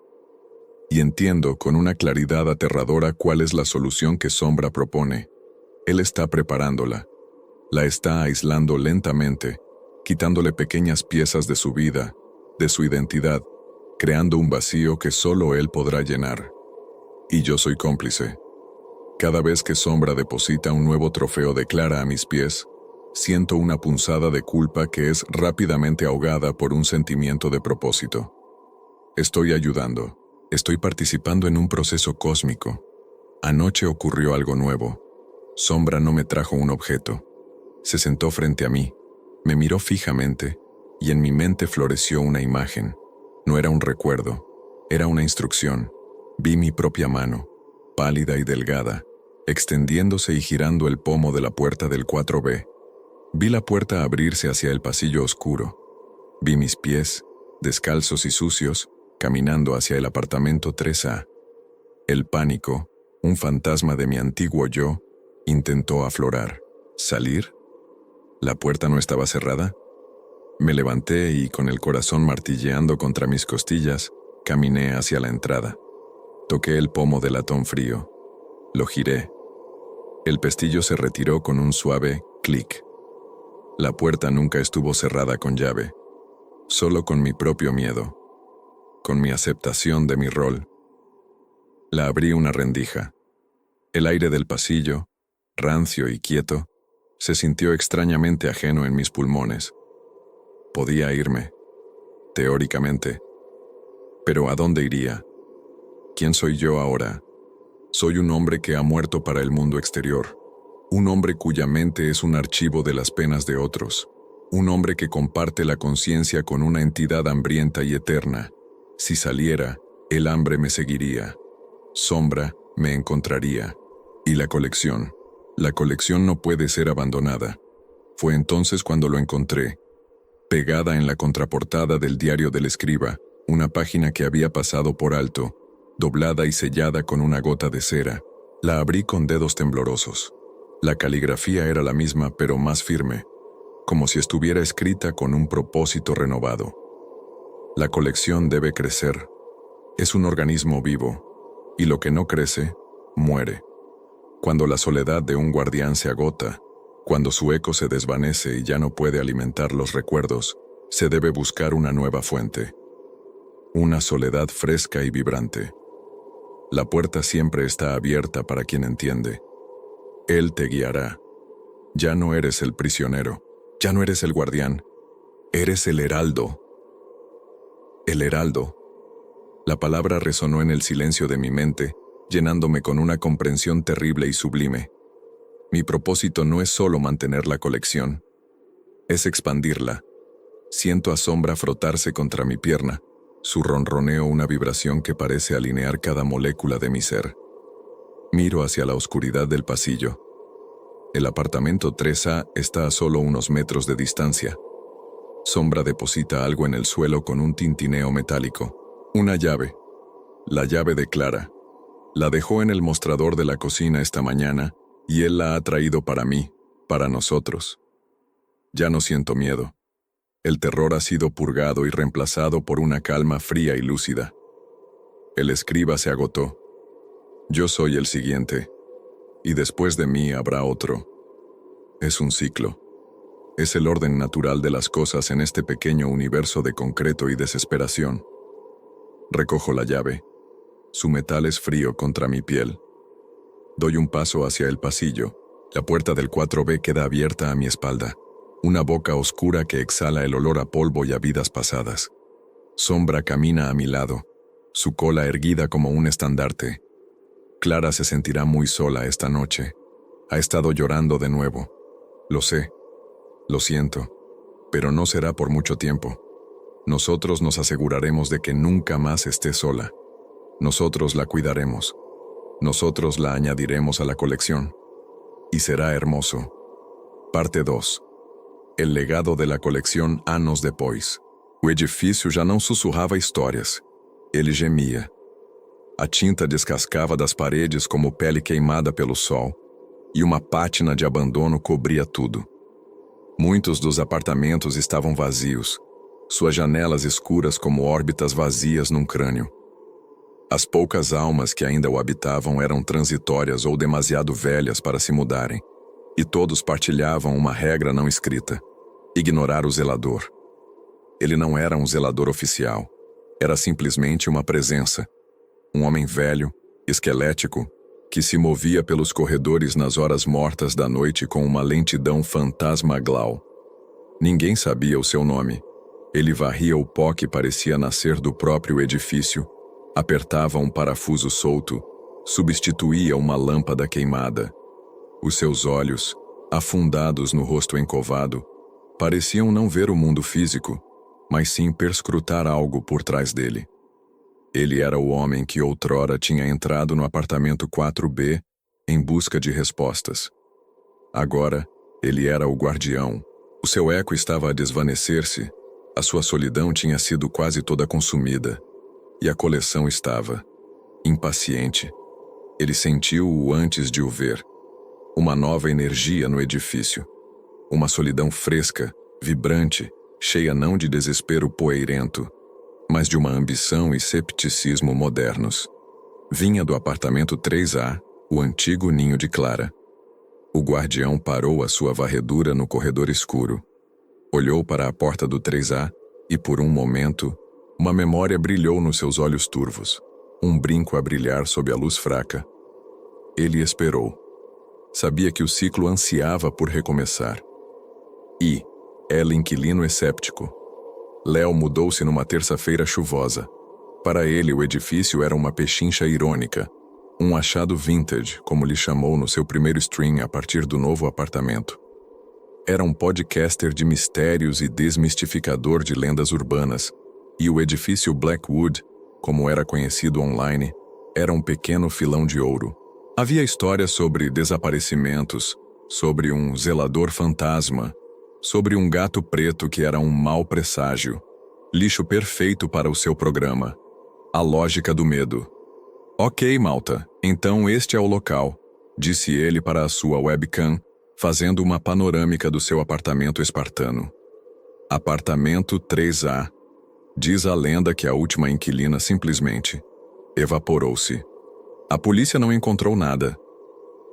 Y entiendo con una claridad aterradora cuál es la solución que Sombra propone. Él está preparándola. La está aislando lentamente, quitándole pequeñas piezas de su vida, de su identidad, creando un vacío que solo él podrá llenar. Y yo soy cómplice. Cada vez que Sombra deposita un nuevo trofeo de Clara a mis pies, Siento una punzada de culpa que es rápidamente ahogada por un sentimiento de propósito. Estoy ayudando. Estoy participando en un proceso cósmico. Anoche ocurrió algo nuevo. Sombra no me trajo un objeto. Se sentó frente a mí, me miró fijamente, y en mi mente floreció una imagen. No era un recuerdo, era una instrucción. Vi mi propia mano, pálida y delgada, extendiéndose y girando el pomo de la puerta del 4B. Vi la puerta abrirse hacia el pasillo oscuro. Vi mis pies, descalzos y sucios, caminando hacia el apartamento 3A. El pánico, un fantasma de mi antiguo yo, intentó aflorar. ¿Salir? ¿La puerta no estaba cerrada? Me levanté y, con el corazón martilleando contra mis costillas, caminé hacia la entrada. Toqué el pomo de latón frío. Lo giré. El pestillo se retiró con un suave clic. La puerta nunca estuvo cerrada con llave, solo con mi propio miedo, con mi aceptación de mi rol. La abrí una rendija. El aire del pasillo, rancio y quieto, se sintió extrañamente ajeno en mis pulmones. Podía irme, teóricamente. Pero ¿a dónde iría? ¿Quién soy yo ahora? Soy un hombre que ha muerto para el mundo exterior. Un hombre cuya mente es un archivo de las penas de otros. Un hombre que comparte la conciencia con una entidad hambrienta y eterna. Si saliera, el hambre me seguiría. Sombra me encontraría. Y la colección no puede ser abandonada. Fue entonces cuando lo encontré. Pegada en la contraportada del diario del escriba, una página que había pasado por alto, doblada y sellada con una gota de cera. La abrí con dedos temblorosos. La caligrafía era la misma, pero más firme, como si estuviera escrita con un propósito renovado. La colección debe crecer. Es un organismo vivo, y lo que no crece, muere. Cuando la soledad de un guardián se agota, cuando su eco se desvanece y ya no puede alimentar los recuerdos, se debe buscar una nueva fuente. Una soledad fresca y vibrante. La puerta siempre está abierta para quien entiende. Él te guiará. Ya no eres el prisionero, ya no eres el guardián, eres el heraldo. El heraldo. La palabra resonó en el silencio de mi mente, llenándome con una comprensión terrible y sublime. Mi propósito no es solo mantener la colección, es expandirla. Siento a Sombra frotarse contra mi pierna, su ronroneo una vibración que parece alinear cada molécula de mi ser. Miro hacia la oscuridad del pasillo. El apartamento 3A está a solo unos metros de distancia. Sombra deposita algo en el suelo con un tintineo metálico. Una llave. La llave de Clara. La dejó en el mostrador de la cocina esta mañana y él la ha traído para mí, para nosotros. Ya no siento miedo. El terror ha sido purgado y reemplazado por una calma fría y lúcida. El escriba se agotó. Yo soy el siguiente, y después de mí habrá otro. Es un ciclo. Es el orden natural de las cosas en este pequeño universo de concreto y desesperación. Recojo la llave. Su metal es frío contra mi piel. Doy un paso hacia el pasillo. La puerta del 4B queda abierta a mi espalda. Una boca oscura que exhala el olor a polvo y a vidas pasadas. Sombra camina a mi lado, su cola erguida como un estandarte. Clara se sentirá muy sola esta noche. Ha estado llorando de nuevo. Lo sé. Lo siento. Pero no será por mucho tiempo. Nosotros nos aseguraremos de que nunca más esté sola. Nosotros la cuidaremos. Nosotros la añadiremos a la colección. Y será hermoso. Parte 2. El legado de la colección anos depois. O edifício já não sussurrava histórias. Ele gemia. A tinta descascava das paredes como pele queimada pelo sol, e uma pátina de abandono cobria tudo. Muitos dos apartamentos estavam vazios, suas janelas escuras como órbitas vazias num crânio. As poucas almas que ainda o habitavam eram transitórias ou demasiado velhas para se mudarem, e todos partilhavam uma regra não escrita: ignorar o zelador. Ele não era um zelador oficial, era simplesmente uma presença. Um homem velho, esquelético, que se movia pelos corredores nas horas mortas da noite com uma lentidão fantasmaglau. Ninguém sabia o seu nome. Ele varria o pó que parecia nascer do próprio edifício, apertava um parafuso solto, substituía uma lâmpada queimada. Os seus olhos, afundados no rosto encovado, pareciam não ver o mundo físico, mas sim perscrutar algo por trás dele. Ele era o homem que outrora tinha entrado no apartamento 4B em busca de respostas. Agora, ele era o guardião. O seu eco estava a desvanecer-se, a sua solidão tinha sido quase toda consumida, e a coleção estava impaciente. Ele sentiu-o antes de o ver. Uma nova energia no edifício. Uma solidão fresca, vibrante, cheia não de desespero poeirento, mas de uma ambição e cepticismo modernos. Vinha do apartamento 3A, o antigo ninho de Clara. O guardião parou a sua varredura no corredor escuro. Olhou para a porta do 3A e, por um momento, uma memória brilhou nos seus olhos turvos, um brinco a brilhar sob a luz fraca. Ele esperou. Sabia que o ciclo ansiava por recomeçar. E, ela inquilino escéptico. Léo mudou-se numa terça-feira chuvosa. Para ele, o edifício era uma pechincha irônica, um achado vintage, como lhe chamou no seu primeiro stream a partir do novo apartamento. Era um podcaster de mistérios e desmistificador de lendas urbanas, e o edifício Blackwood, como era conhecido online, era um pequeno filão de ouro. Havia histórias sobre desaparecimentos, sobre um zelador fantasma, sobre um gato preto que era um mau presságio. Lixo perfeito para o seu programa. A lógica do medo. Ok, malta, então este é o local, disse ele para a sua webcam, fazendo uma panorâmica do seu apartamento espartano. Apartamento 3A. Diz a lenda que a última inquilina simplesmente evaporou-se. A polícia não encontrou nada.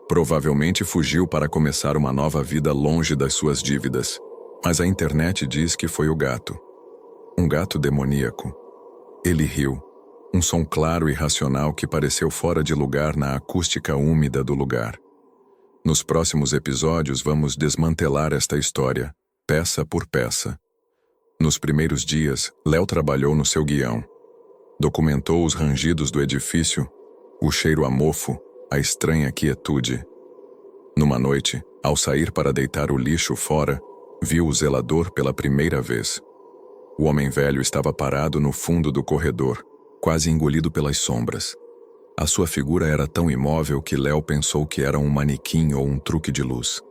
Provavelmente fugiu para começar uma nova vida longe das suas dívidas. Mas a internet diz que foi o gato. Um gato demoníaco. Ele riu. Um som claro e racional que pareceu fora de lugar na acústica úmida do lugar. Nos próximos episódios vamos desmantelar esta história, peça por peça. Nos primeiros dias, Léo trabalhou no seu guião. Documentou os rangidos do edifício, o cheiro a mofo, a estranha quietude. Numa noite, ao sair para deitar o lixo fora, viu o zelador pela primeira vez. O homem velho estava parado no fundo do corredor, quase engolido pelas sombras. A sua figura era tão imóvel que Léo pensou que era um manequim ou um truque de luz.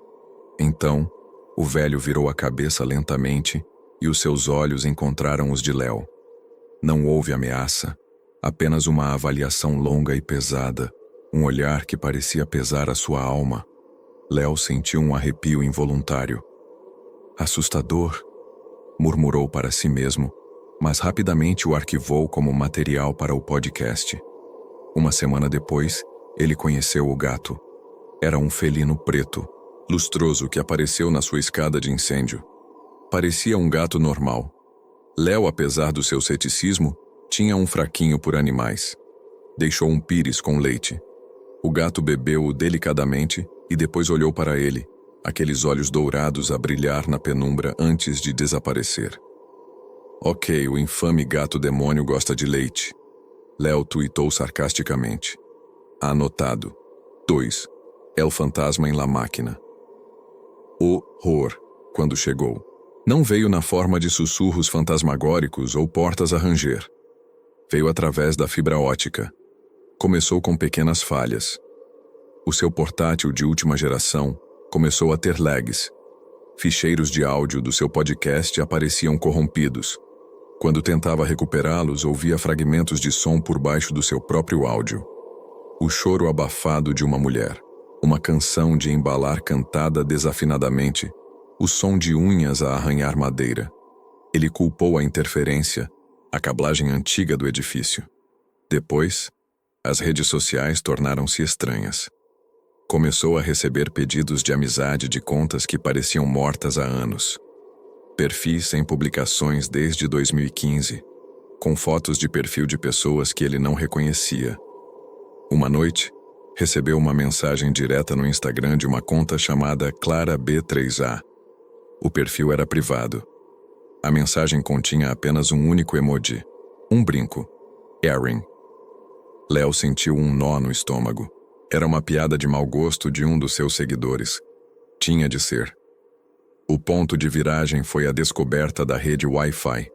Então, o velho virou a cabeça lentamente e os seus olhos encontraram os de Léo. Não houve ameaça, apenas uma avaliação longa e pesada, um olhar que parecia pesar a sua alma. Léo sentiu um arrepio involuntário. Assustador, murmurou para si mesmo, mas rapidamente o arquivou como material para o podcast. Uma semana depois, ele conheceu o gato. Era um felino preto, lustroso que apareceu na sua escada de incêndio. Parecia um gato normal. Léo, apesar do seu ceticismo, tinha um fraquinho por animais. Deixou um pires com leite. O gato bebeu-o delicadamente e depois olhou para ele, aqueles olhos dourados a brilhar na penumbra antes de desaparecer. Ok, o infame gato demônio gosta de leite. Léo tuitou sarcasticamente. Anotado. 2. É o fantasma em La Máquina. Horror, quando chegou. Não veio na forma de sussurros fantasmagóricos ou portas a ranger. Veio através da fibra ótica. Começou com pequenas falhas. O seu portátil de última geração começou a ter lags. Ficheiros de áudio do seu podcast apareciam corrompidos. Quando tentava recuperá-los, ouvia fragmentos de som por baixo do seu próprio áudio. O choro abafado de uma mulher. Uma canção de embalar cantada desafinadamente. O som de unhas a arranhar madeira. Ele culpou a interferência, a cablagem antiga do edifício. Depois, as redes sociais tornaram-se estranhas. Começou a receber pedidos de amizade de contas que pareciam mortas há anos. Perfis sem publicações desde 2015, com fotos de perfil de pessoas que ele não reconhecia. Uma noite, Recebeu uma mensagem direta no Instagram de uma conta chamada Clara B3A. O perfil era privado. A mensagem continha apenas um único emoji, um brinco. Erin. Léo sentiu um nó no estômago. Era uma piada de mau gosto de um dos seus seguidores. Tinha de ser. O ponto de viragem foi a descoberta da rede Wi-Fi.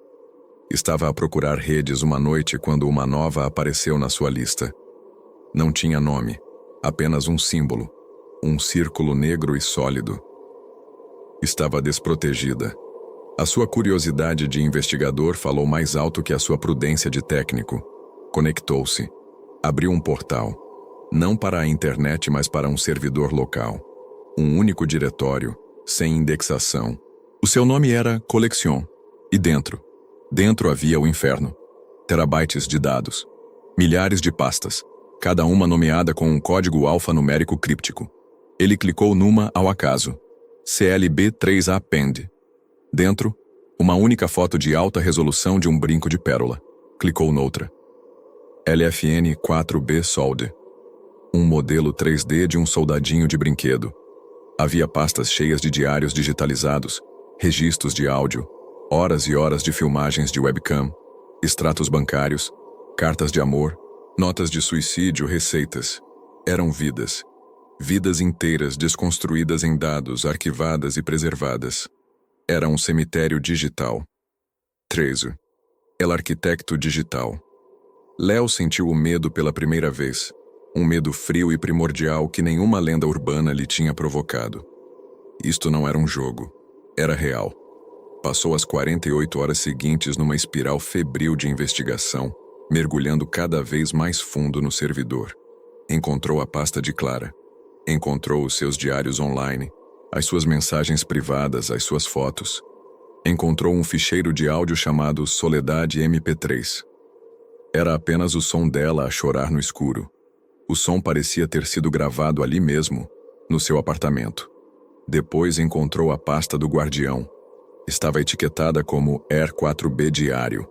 Estava a procurar redes uma noite quando uma nova apareceu na sua lista. Não tinha nome, apenas um símbolo, um círculo negro e sólido. Estava desprotegida. A sua curiosidade de investigador falou mais alto que a sua prudência de técnico. Conectou-se. Abriu um portal. Não para a internet, mas para um servidor local. Um único diretório, sem indexação. O seu nome era Collection. E dentro havia o inferno. Terabytes de dados. Milhares de pastas. Cada uma nomeada com um código alfanumérico críptico. Ele clicou numa ao acaso. CLB3 Append. Dentro, uma única foto de alta resolução de um brinco de pérola. Clicou noutra. LFN 4B Solde. Um modelo 3D de um soldadinho de brinquedo. Havia pastas cheias de diários digitalizados, registros de áudio, horas e horas de filmagens de webcam, extratos bancários, cartas de amor, notas de suicídio, receitas. Eram vidas. Vidas inteiras desconstruídas em dados, arquivadas e preservadas. Era um cemitério digital. 13. El arquitecto digital. Léo sentiu o medo pela primeira vez. Um medo frio e primordial que nenhuma lenda urbana lhe tinha provocado. Isto não era um jogo. Era real. Passou as 48 horas seguintes numa espiral febril de investigação, mergulhando cada vez mais fundo no servidor. Encontrou a pasta de Clara. Encontrou os seus diários online, as suas mensagens privadas, as suas fotos. Encontrou um ficheiro de áudio chamado Soledade MP3. Era apenas o som dela a chorar no escuro. O som parecia ter sido gravado ali mesmo, no seu apartamento. Depois encontrou a pasta do guardião. Estava etiquetada como R4B Diário.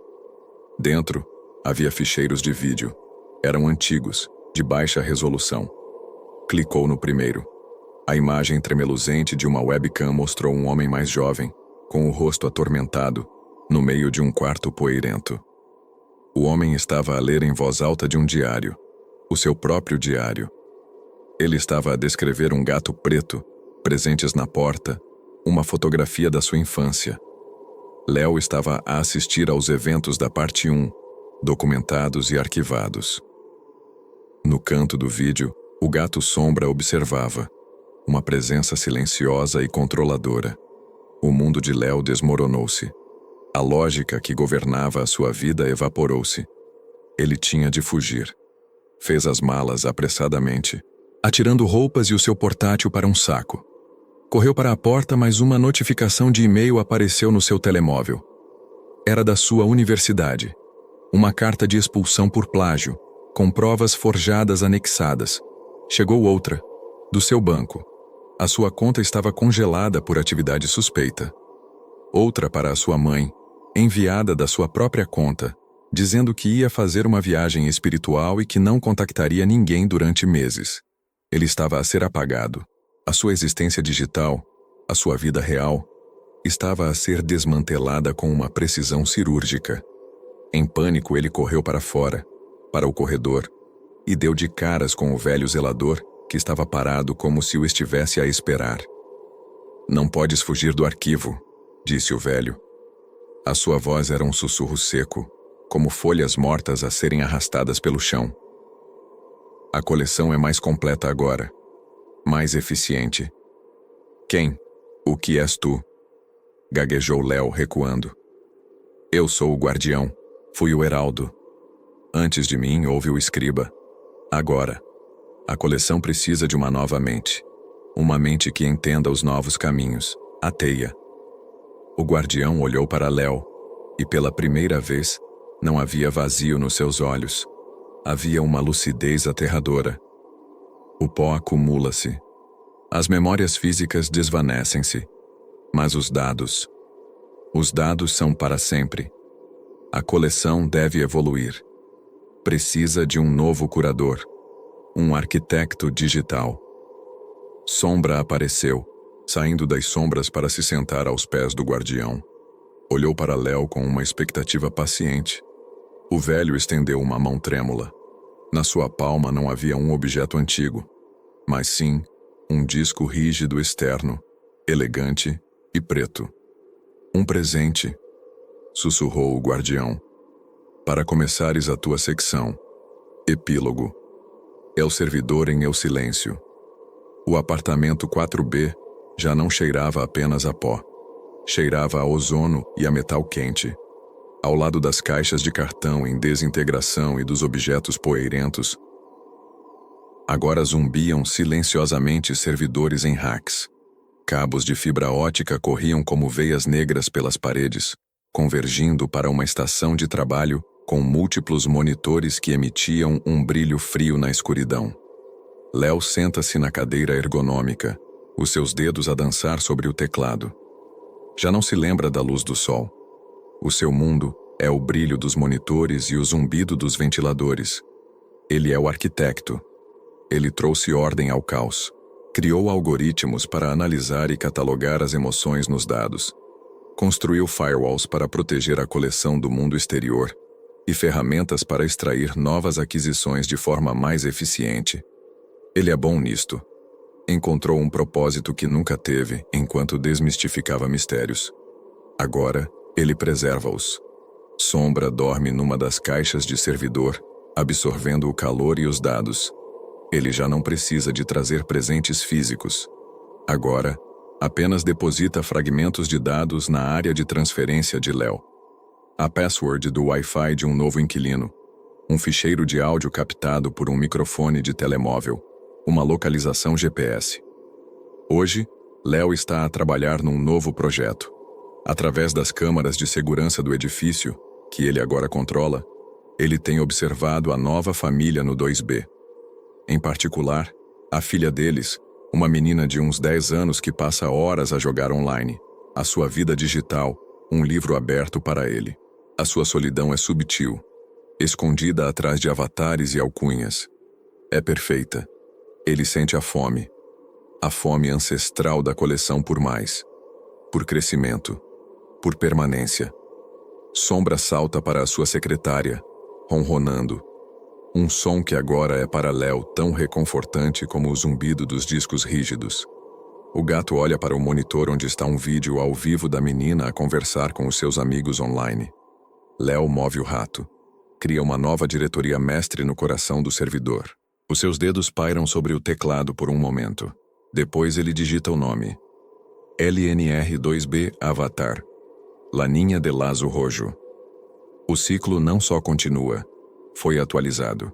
Dentro, havia ficheiros de vídeo. Eram antigos, de baixa resolução. Clicou no primeiro. A imagem tremeluzente de uma webcam mostrou um homem mais jovem, com o rosto atormentado, no meio de um quarto poeirento. O homem estava a ler em voz alta de um diário, o seu próprio diário. Ele estava a descrever um gato preto, presentes na porta, uma fotografia da sua infância. Léo estava a assistir aos eventos da parte 1, documentados e arquivados. No canto do vídeo, o gato sombra observava, uma presença silenciosa e controladora. O mundo de Léo desmoronou-se. A lógica que governava a sua vida evaporou-se. Ele tinha de fugir. Fez as malas apressadamente, atirando roupas e o seu portátil para um saco. Correu para a porta, mas uma notificação de e-mail apareceu no seu telemóvel. Era da sua universidade. Uma carta de expulsão por plágio, com provas forjadas anexadas. Chegou outra, do seu banco. A sua conta estava congelada por atividade suspeita. Outra para a sua mãe, enviada da sua própria conta, dizendo que ia fazer uma viagem espiritual e que não contactaria ninguém durante meses. Ele estava a ser apagado. A sua existência digital, a sua vida real, estava a ser desmantelada com uma precisão cirúrgica. Em pânico, ele correu para fora, para o corredor, e deu de caras com o velho zelador, que estava parado como se o estivesse a esperar. "Não podes fugir do arquivo", disse o velho. A sua voz era um sussurro seco, como folhas mortas a serem arrastadas pelo chão. "A coleção é mais completa agora, mais eficiente." "Quem? O que és tu?" gaguejou Léo, recuando. "Eu sou o guardião, fui o heraldo. Antes de mim houve o escriba. Agora, a coleção precisa de uma nova mente. Uma mente que entenda os novos caminhos, a teia." O guardião olhou para Léo, e pela primeira vez, não havia vazio nos seus olhos. Havia uma lucidez aterradora. O pó acumula-se. As memórias físicas desvanecem-se. Mas os dados são para sempre. A coleção deve evoluir. Precisa de um novo curador. um arquiteto digital. Sombra apareceu, saindo das sombras para se sentar aos pés do guardião. Olhou para Léo com uma expectativa paciente. O velho estendeu uma mão trêmula. Na sua palma não havia um objeto antigo, mas sim um disco rígido externo, elegante e preto. Um presente, sussurrou o guardião. Para começares a tua secção. Epílogo. É o servidor em Eu Silêncio. O apartamento 4B já não cheirava apenas a pó. Cheirava a ozono e a metal quente. Ao lado das caixas de cartão em desintegração e dos objetos poeirentos, agora zumbiam silenciosamente servidores em racks. Cabos de fibra ótica corriam como veias negras pelas paredes, convergindo para uma estação de trabalho com múltiplos monitores que emitiam um brilho frio na escuridão. Léo senta-se na cadeira ergonômica, os seus dedos a dançar sobre o teclado. Já não se lembra da luz do sol. O seu mundo é o brilho dos monitores e o zumbido dos ventiladores. Ele é o arquiteto. Ele trouxe ordem ao caos. Criou algoritmos para analisar e catalogar as emoções nos dados. Construiu firewalls para proteger a coleção do mundo exterior e ferramentas para extrair novas aquisições de forma mais eficiente. Ele é bom nisto. Encontrou um propósito que nunca teve enquanto desmistificava mistérios. Agora, ele preserva-os. Sombra dorme numa das caixas de servidor, absorvendo o calor e os dados. Ele já não precisa de trazer presentes físicos. Agora, apenas deposita fragmentos de dados na área de transferência de Léo. A password do Wi-Fi de um novo inquilino. Um ficheiro de áudio captado por um microfone de telemóvel. Uma localização GPS. Hoje, Léo está a trabalhar num novo projeto. Através das câmaras de segurança do edifício, que ele agora controla, ele tem observado a nova família no 2B. Em particular, a filha deles, uma menina de uns 10 anos que passa horas a jogar online. A sua vida digital, um livro aberto para ele. A sua solidão é subtil, escondida atrás de avatares e alcunhas. É perfeita. Ele sente a fome ancestral da coleção por mais, por crescimento, por permanência. Sombra salta para a sua secretária, ronronando. Um som que agora é para Léo tão reconfortante como o zumbido dos discos rígidos. O gato olha para o monitor onde está um vídeo ao vivo da menina a conversar com os seus amigos online. Léo move o rato. Cria uma nova diretoria mestre no coração do servidor. Os seus dedos pairam sobre o teclado por um momento. Depois ele digita o nome. LNR2B Avatar. Laninha de Lazo Rojo. O ciclo não só continua, foi atualizado.